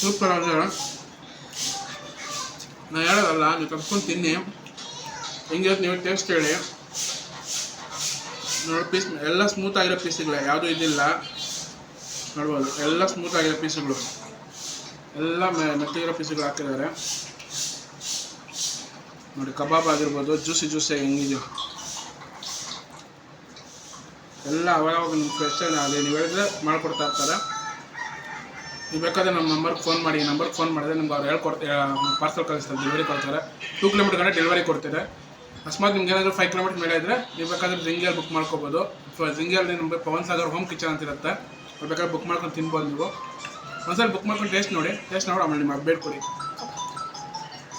Super ಅಂದರೆ ನಾನು ಹೇಳೋದಲ್ಲ, ನೀವು ಕಪ್ಕೊಂಡು ತಿನ್ನಿ, ಹೆಂಗೆ ನೀವು ಟೇಸ್ಟ್ ಹೇಳಿ. ನೋಡಿ ಪೀಸ್ ಎಲ್ಲ ಸ್ಮೂತ್ ಆಗಿರೋ ಪೀಸ್ಗಳೇ, ಯಾವುದೂ ಇದಿಲ್ಲ ನೋಡ್ಬೋದು. ಎಲ್ಲ ಸ್ಮೂತ್ ಆಗಿರೋ ಪೀಸ್ಗಳು, ಎಲ್ಲ ಮೆತ್ತಗಿರೋ ಪೀಸ್ಗಳು ಹಾಕಿದ್ದಾರೆ ನೋಡಿ. ಕಬಾಬ್ ಆಗಿರ್ಬೋದು, ಜ್ಯೂಸಿ ಹೆಂಗಿದೆ ಎಲ್ಲ ಅವಾಗ ನಿಮ್ಗೆ ಫ್ರೆಶ್ ಅದೇ ನೀವು ಹೇಳಿದ್ರೆ ಮಾಡಿಕೊಡ್ತಾ ಇರ್ತಾರೆ. ನೀವು ಬೇಕಾದರೆ ನಮ್ಮ ನಂಬರ್ಗೆ ಫೋನ್ ಮಾಡಿ, ನಂಬರ್ಗೆ ಫೋನ್ ಮಾಡಿದ್ರೆ ನಿಮ್ಗೆ ಅವ್ರು ಪಾರ್ಸಲ್ ಕಳಿಸ್ತಾರೆ, ಡೆಲಿವರಿ ಕೊಡ್ತಾರೆ. 2 ಕಿಲೋಮೀಟರ್ ಗಂಟೆ ಡೆಲಿವರಿ ಕೊಡ್ತಾರೆ. ಅಕಸ್ಮಾತ್ ನಿಮ್ಗೆ ಏನಾದರೂ 5 ಕಿಲೋಮೀಟರ್ ಮೇಲೆ ಇದ್ದರೆ ನೀವು ಬೇಕಾದ್ರೆ ಜಿಂಗಿಯಲ್ಲಿ ಬುಕ್ ಮಾಡ್ಕೋಬೋದು. ಜಿಂಗಿಯಲ್ಲಿ ನಿಮಗೆ ಪವನ್ ಸಾಗರ್ ಹೋಮ್ ಕಿಚನ್ ಅಂತ ಇರುತ್ತೆ, ಬೇಕಾದ್ರೆ ಬುಕ್ ಮಾಡ್ಕೊಂಡು ತಿನ್ಬೋದು. ನೀವು ಒಂದ್ಸಲ ಬುಕ್ ಮಾಡ್ಕೊಂಡು ಟೇಸ್ಟ್ ನೋಡಿ ಆಮೇಲೆ ನಿಮ್ಗೆ ಅಪ್ಡೇಟ್ ಕೊಡಿ.